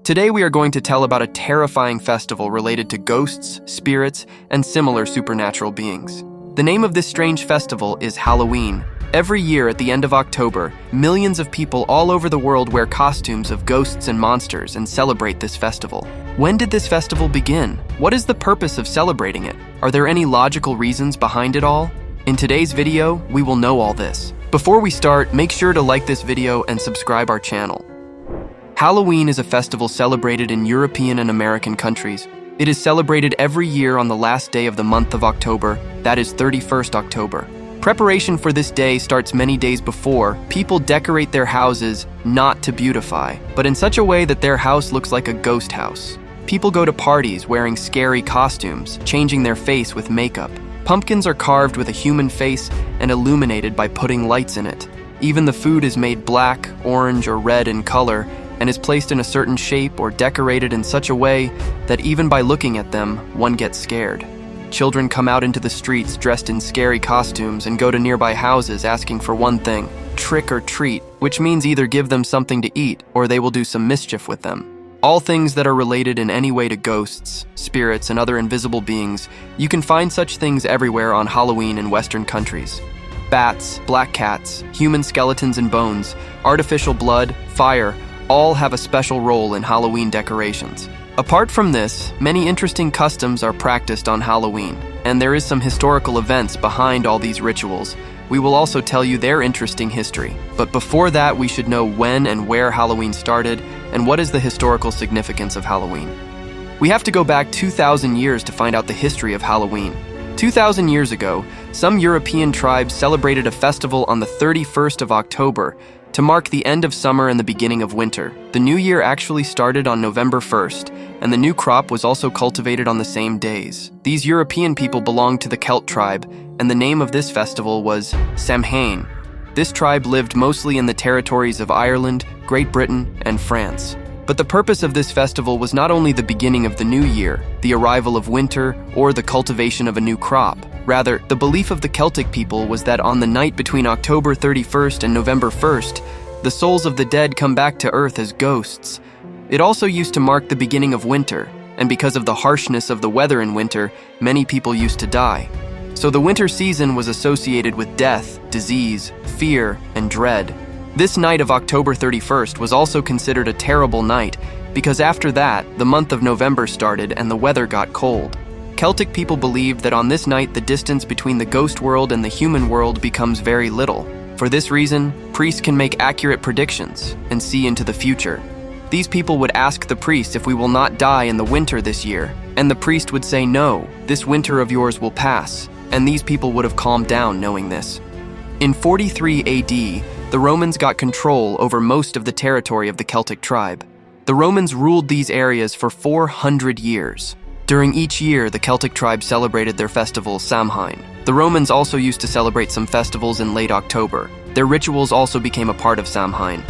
Today we are going to tell about a terrifying festival related to ghosts, spirits, and similar supernatural beings. The name of this strange festival is Halloween. Every year at the end of October, millions of people all over the world wear costumes of ghosts and monsters and celebrate this festival. When did this festival begin? What is the purpose of celebrating it? Are there any logical reasons behind it all? In today's video, we will know all this. Before we start, make sure to like this video and subscribe our channel. Halloween is a festival celebrated in European and American countries. It is celebrated every year on the last day of the month of October, that is 31st October. Preparation for this day starts many days before. People decorate their houses not to beautify, but in such a way that their house looks like a ghost house. People go to parties wearing scary costumes, changing their face with makeup. Pumpkins are carved with a human face and illuminated by putting lights in it. Even the food is made black, orange, or red in color, and is placed in a certain shape or decorated in such a way that even by looking at them, one gets scared. Children come out into the streets dressed in scary costumes and go to nearby houses asking for one thing: trick or treat, which means either give them something to eat or they will do some mischief with them. All things that are related in any way to ghosts, spirits, and other invisible beings, you can find such things everywhere on Halloween in Western countries. Bats, black cats, human skeletons and bones, artificial blood, fire, all have a special role in Halloween decorations. Apart from this, many interesting customs are practiced on Halloween, and there is some historical events behind all these rituals. We will also tell you their interesting history. But before that, we should know when and where Halloween started, and what is the historical significance of Halloween. We have to go back 2,000 years to find out the history of Halloween. 2,000 years ago, some European tribes celebrated a festival on the 31st of October to mark the end of summer and the beginning of winter. The new year actually started on November 1st, and the new crop was also cultivated on the same days. These European people belonged to the Celt tribe, and the name of this festival was Samhain. This tribe lived mostly in the territories of Ireland, Great Britain, and France. But the purpose of this festival was not only the beginning of the new year, the arrival of winter, or the cultivation of a new crop. Rather, the belief of the Celtic people was that on the night between October 31st and November 1st, the souls of the dead come back to Earth as ghosts. It also used to mark the beginning of winter, and because of the harshness of the weather in winter, many people used to die. So the winter season was associated with death, disease, fear, and dread. This night of October 31st was also considered a terrible night, because after that, the month of November started and the weather got cold. Celtic people believed that on this night the distance between the ghost world and the human world becomes very little. For this reason, priests can make accurate predictions and see into the future. These people would ask the priest if we will not die in the winter this year, and the priest would say, "No, this winter of yours will pass," and these people would have calmed down knowing this. In 43 AD, the Romans got control over most of the territory of the Celtic tribe. The Romans ruled these areas for 400 years. During each year, the Celtic tribe celebrated their festival, Samhain. The Romans also used to celebrate some festivals in late October. Their rituals also became a part of Samhain.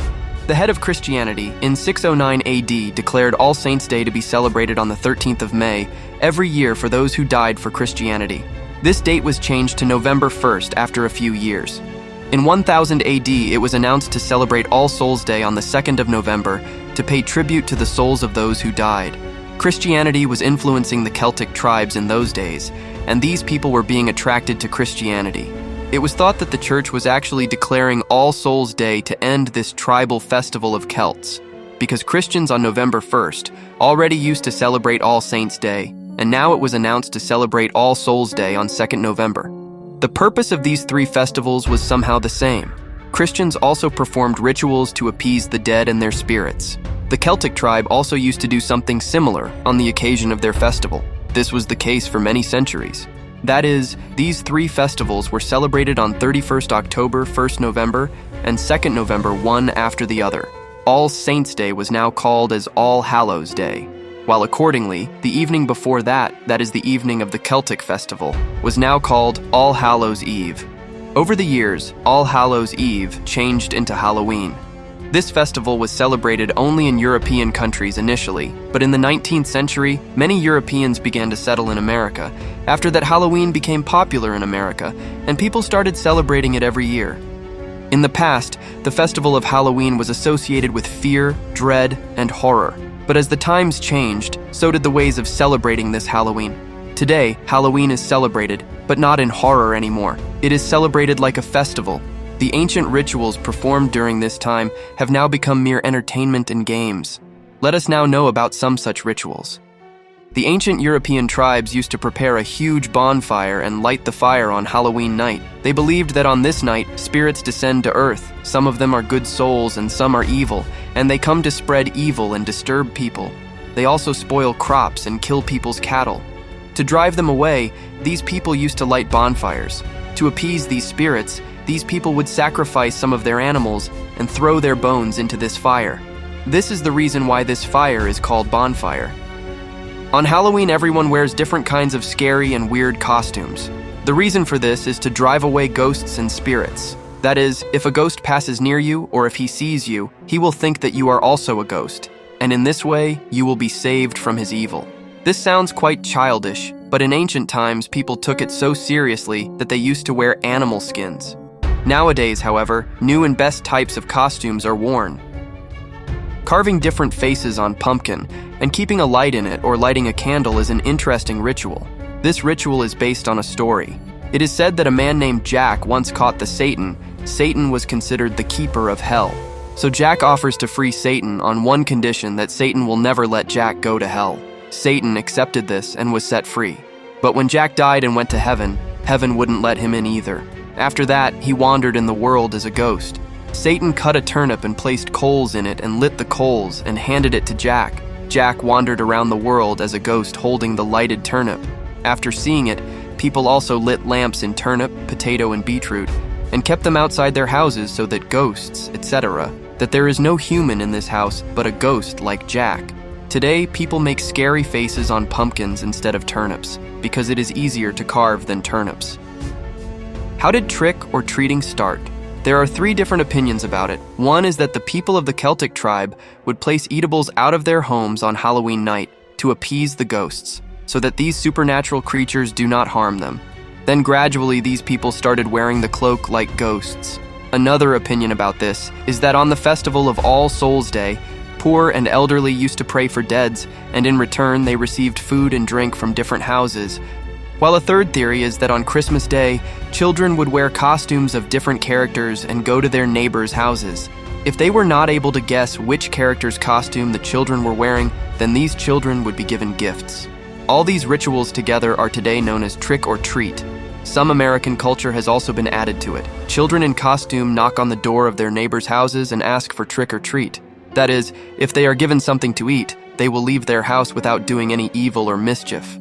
The head of Christianity, in 609 AD, declared All Saints' Day to be celebrated on the 13th of May every year for those who died for Christianity. This date was changed to November 1st after a few years. In 1000 AD, it was announced to celebrate All Souls' Day on the 2nd of November to pay tribute to the souls of those who died. Christianity was influencing the Celtic tribes in those days, and these people were being attracted to Christianity. It was thought that the church was actually declaring All Souls' Day to end this tribal festival of Celts, because Christians on November 1st already used to celebrate All Saints' Day, and now it was announced to celebrate All Souls' Day on 2nd November. The purpose of these three festivals was somehow the same. Christians also performed rituals to appease the dead and their spirits. The Celtic tribe also used to do something similar on the occasion of their festival. This was the case for many centuries. That is, these three festivals were celebrated on 31st October, 1st November, and 2nd November, one after the other. All Saints' Day was now called as All Hallows' Day, while accordingly, the evening before that, that is the evening of the Celtic festival, was now called All Hallows' Eve. Over the years, All Hallows' Eve changed into Halloween. This festival was celebrated only in European countries initially, but in the 19th century, many Europeans began to settle in America. After that, Halloween became popular in America, and people started celebrating it every year. In the past, the festival of Halloween was associated with fear, dread, and horror. But as the times changed, so did the ways of celebrating this Halloween. Today, Halloween is celebrated, but not in horror anymore. It is celebrated like a festival. The ancient rituals performed during this time have now become mere entertainment and games. Let us now know about some such rituals. The ancient European tribes used to prepare a huge bonfire and light the fire on Halloween night. They believed that on this night, spirits descend to earth. Some of them are good souls and some are evil, and they come to spread evil and disturb people. They also spoil crops and kill people's cattle. To drive them away, these people used to light bonfires. To appease these spirits, these people would sacrifice some of their animals and throw their bones into this fire. This is the reason why this fire is called Bonfire. On Halloween, everyone wears different kinds of scary and weird costumes. The reason for this is to drive away ghosts and spirits. That is, if a ghost passes near you or if he sees you, he will think that you are also a ghost, and in this way, you will be saved from his evil. This sounds quite childish, but in ancient times, people took it so seriously that they used to wear animal skins. Nowadays, however, new and best types of costumes are worn. Carving different faces on pumpkin and keeping a light in it or lighting a candle is an interesting ritual. This ritual is based on a story. It is said that a man named Jack once caught the Satan. Satan was considered the keeper of hell. So Jack offers to free Satan on one condition, that Satan will never let Jack go to hell. Satan accepted this and was set free. But when Jack died and went to heaven, heaven wouldn't let him in either. After that, he wandered in the world as a ghost. Satan cut a turnip and placed coals in it and lit the coals and handed it to Jack. Jack wandered around the world as a ghost holding the lighted turnip. After seeing it, people also lit lamps in turnip, potato, and beetroot and kept them outside their houses so that ghosts, etc., that there is no human in this house but a ghost like Jack. Today, people make scary faces on pumpkins instead of turnips because it is easier to carve than turnips. How did trick or treating start? There are 3 different opinions about it. One is that the people of the Celtic tribe would place eatables out of their homes on Halloween night to appease the ghosts, so that these supernatural creatures do not harm them. Then gradually these people started wearing the cloak like ghosts. Another opinion about this is that on the festival of All Souls' Day, poor and elderly used to pray for deads, and in return they received food and drink from different houses. While a third theory is that on Christmas Day, children would wear costumes of different characters and go to their neighbors' houses. If they were not able to guess which character's costume the children were wearing, then these children would be given gifts. All these rituals together are today known as trick or treat. Some American culture has also been added to it. Children in costume knock on the door of their neighbors' houses and ask for trick or treat. That is, if they are given something to eat, they will leave their house without doing any evil or mischief.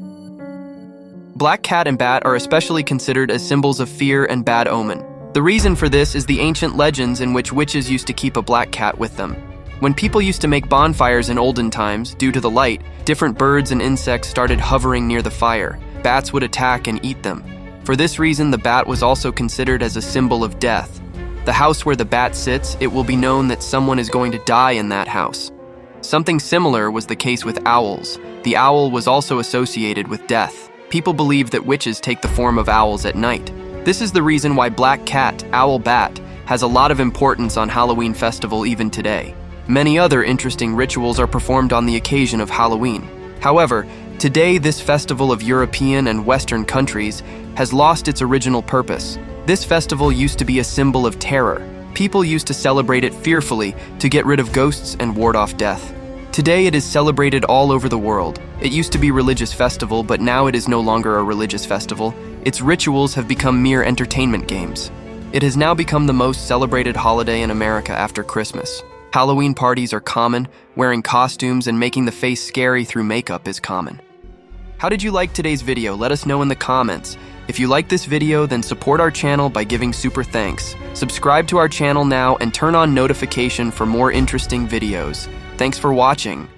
Black cat and bat are especially considered as symbols of fear and bad omen. The reason for this is the ancient legends in which witches used to keep a black cat with them. When people used to make bonfires in olden times, due to the light, different birds and insects started hovering near the fire. Bats would attack and eat them. For this reason, the bat was also considered as a symbol of death. The house where the bat sits, it will be known that someone is going to die in that house. Something similar was the case with owls. The owl was also associated with death. People believe that witches take the form of owls at night. This is the reason why black cat, owl bat, has a lot of importance on Halloween festival even today. Many other interesting rituals are performed on the occasion of Halloween. However, today this festival of European and Western countries has lost its original purpose. This festival used to be a symbol of terror. People used to celebrate it fearfully to get rid of ghosts and ward off death. Today it is celebrated all over the world. It used to be a religious festival, but now it is no longer a religious festival. Its rituals have become mere entertainment games. It has now become the most celebrated holiday in America after Christmas. Halloween parties are common, wearing costumes and making the face scary through makeup is common. How did you like today's video? Let us know in the comments. If you like this video, then support our channel by giving super thanks. Subscribe to our channel now and turn on notification for more interesting videos. Thanks for watching.